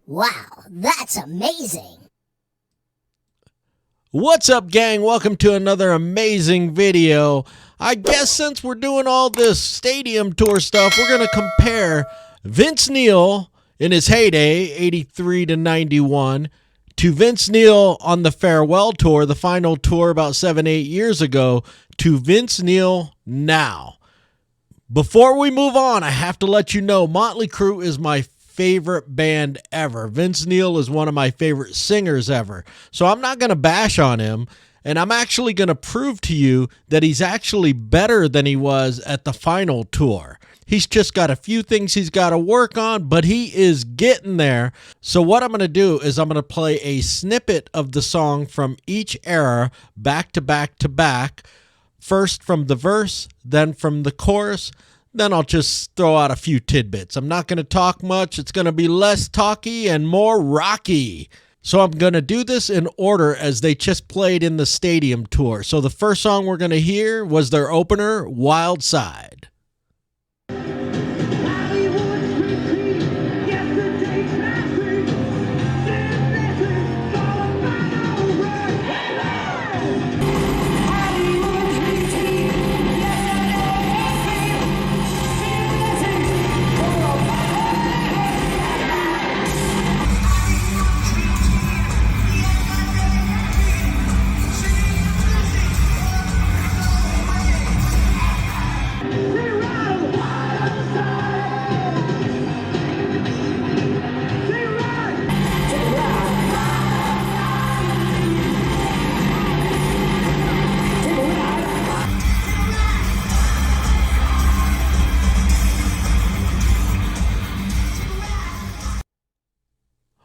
Wow, that's amazing! What's up, gang? Welcome to another amazing video. I guess since we're doing all this stadium tour stuff, we're going to compare Vince Neil in his heyday, 83 to 91, to Vince Neil on the farewell tour, the final tour about 7-8 years ago, to Vince Neil now. Before we move on, I have to let you know Motley Crue is my favorite band ever. Vince Neil is one of my favorite singers ever. So I'm not going to bash on him, and I'm actually going to prove to you that he's actually better than he was at the final tour. He's just got a few things he's got to work on, but he is getting there. So what I'm going to do is I'm going to play a snippet of the song from each era, back to back to back. First from the verse, then from the chorus. Then I'll just throw out a few tidbits. I'm not going to talk much. It's going to be less talky and more rocky. So I'm going to do this in order as they just played in the stadium tour. So the first song we're going to hear was their opener, Wild Side.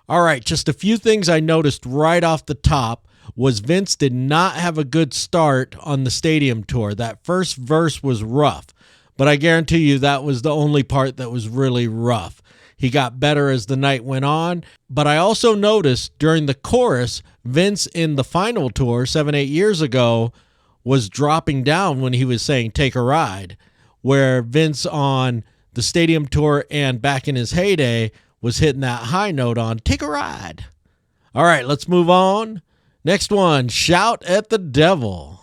All right, just a few things I noticed right off the top was Vince did not have a good start on the stadium tour. That first verse was rough, but I guarantee you that was the only part that was really rough. He got better as the night went on, but I also noticed during the chorus, Vince in the final tour 7-8 years ago was dropping down when he was saying "Take a Ride," where Vince on the stadium tour and back in his heyday was hitting that high note on "Take a Ride." All right, let's move on. Next one, Shout at the Devil.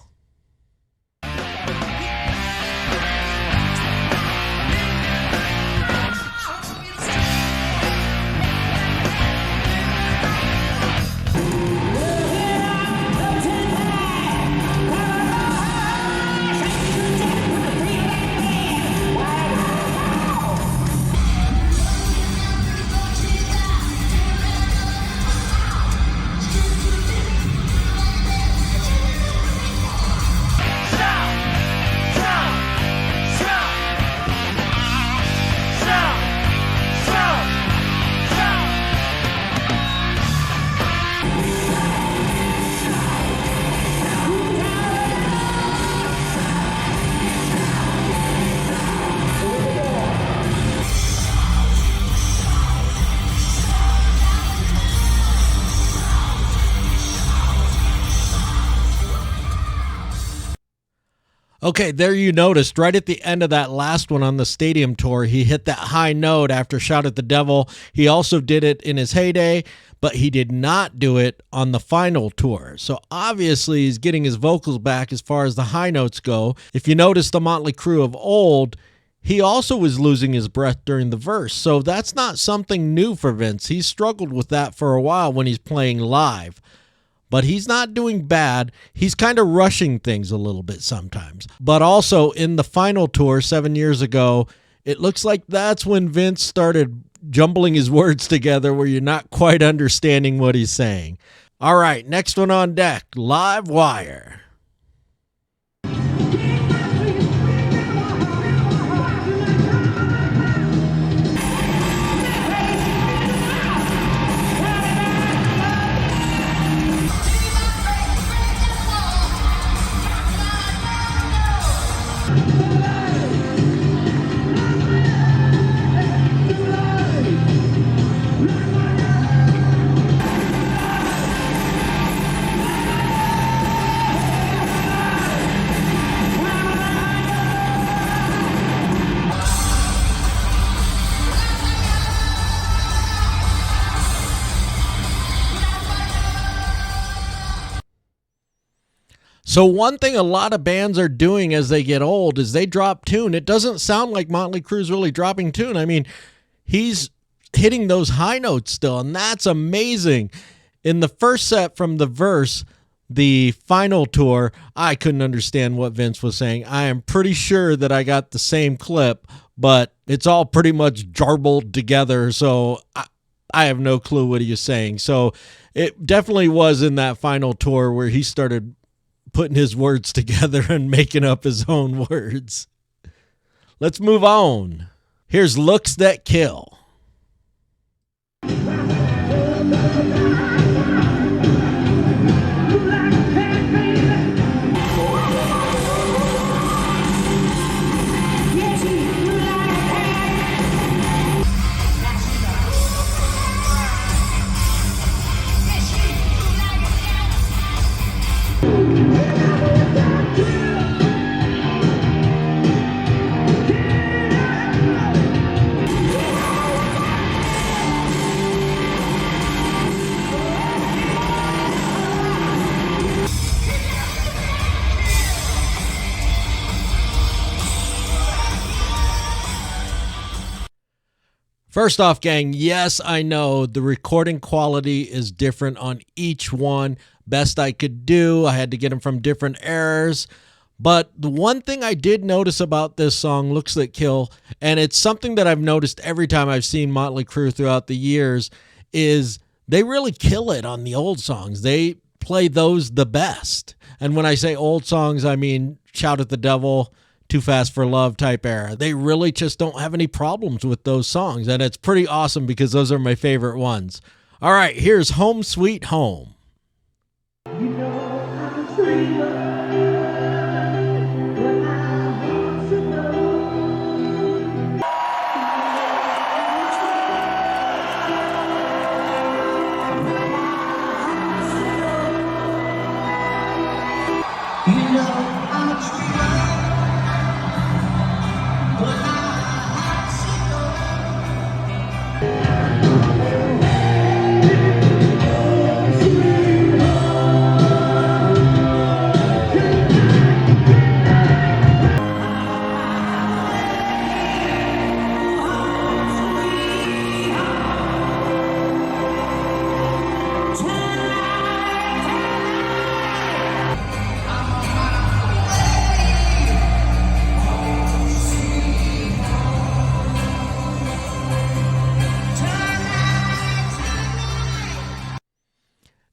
Okay, there you noticed right at the end of that last one on the stadium tour, he hit that high note after Shout at the Devil. He also did it in his heyday, but he did not do it on the final tour. So obviously he's getting his vocals back as far as the high notes go. If you notice the Motley Crue of old, he also was losing his breath during the verse. So that's not something new for Vince. He's struggled with that for a while when he's playing live. But he's not doing bad. He's kind of rushing things a little bit sometimes. But also in the final tour 7 years ago, it looks like that's when Vince started jumbling his words together where you're not quite understanding what he's saying. All right, next one on deck, Live Wire. So one thing a lot of bands are doing as they get old is they drop tune. It doesn't sound like Motley Crue's really dropping tune. I mean, he's hitting those high notes still, and that's amazing. In the first set from the verse, the final tour, I couldn't understand what Vince was saying. I am pretty sure that I got the same clip, but it's all pretty much jarbled together, so I have no clue what he was saying. So it definitely was in that final tour where he started putting his words together and making up his own words. Let's move on. Here's Looks That Kill. First off, gang, yes, I know the recording quality is different on each one. Best I could do. I had to get them from different eras. But the one thing I did notice about this song, Looks That Kill, and it's something that I've noticed every time I've seen Motley Crue throughout the years, is they really kill it on the old songs. They play those the best. And when I say old songs, I mean Shout at the Devil, Too Fast for Love type era. They really just don't have any problems with those songs. And it's pretty awesome because those are my favorite ones. All right, here's Home Sweet Home. You know I'm free.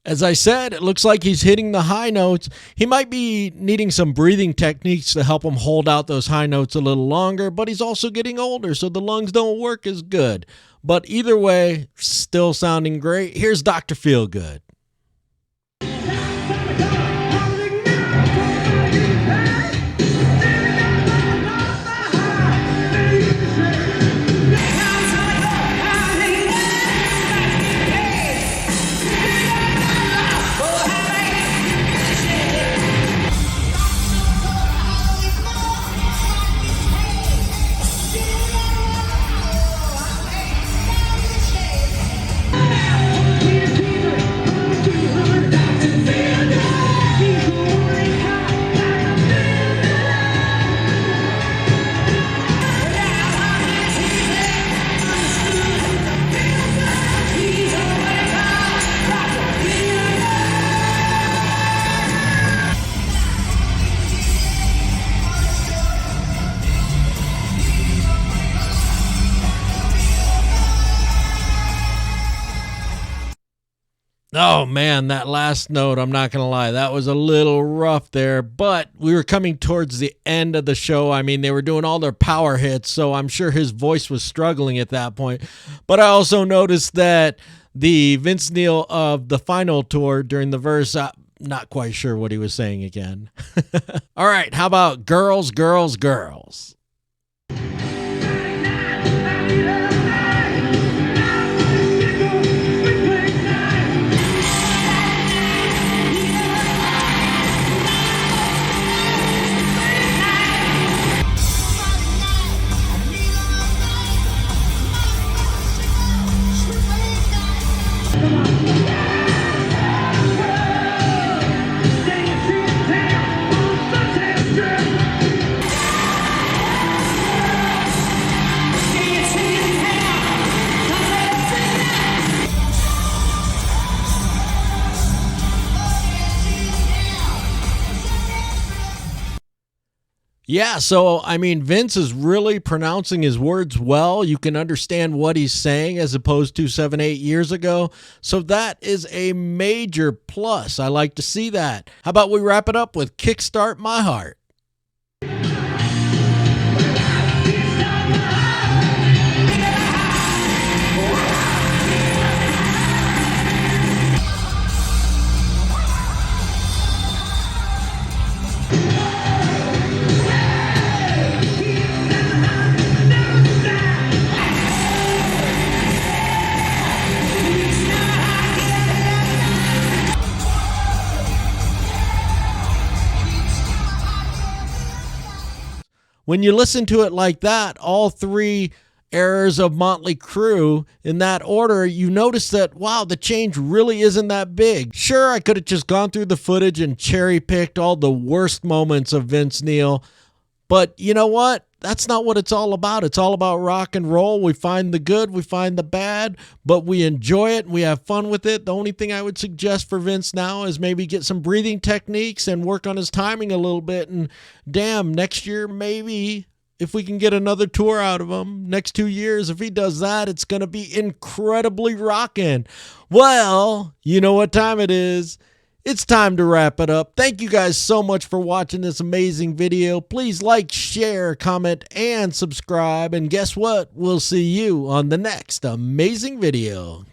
As I said, it looks like he's hitting the high notes. He might be needing some breathing techniques to help him hold out those high notes a little longer, but he's also getting older, so the lungs don't work as good. But either way, still sounding great. Here's Dr. Feelgood. Oh, man, that last note, I'm not going to lie, that was a little rough there, but we were coming towards the end of the show. I mean, they were doing all their power hits, so I'm sure his voice was struggling at that point. But I also noticed that the Vince Neil of the final tour during the verse, not quite sure what he was saying again. All right, how about Girls, Girls, Girls? Yeah, so I mean, Vince is really pronouncing his words well. You can understand what he's saying as opposed to 7, 8 years ago. So that is a major plus. I like to see that. How about we wrap it up with Kickstart My Heart? When you listen to it like that, all three eras of Motley Crue in that order, you notice that, wow, the change really isn't that big. Sure, I could have just gone through the footage and cherry picked all the worst moments of Vince Neil, but you know what? That's not what it's all about. It's all about rock and roll. We find the good, we find the bad, but we enjoy it and we have fun with it. The only thing I would suggest for Vince now is maybe get some breathing techniques and work on his timing a little bit. And damn, next year, maybe if we can get another tour out of him, next 2 years, if he does that, it's going to be incredibly rocking. Well, you know what time it is. It's time to wrap it up. Thank you guys so much for watching this amazing video. Please like, share, comment, and subscribe. And guess what? We'll see you on the next amazing video.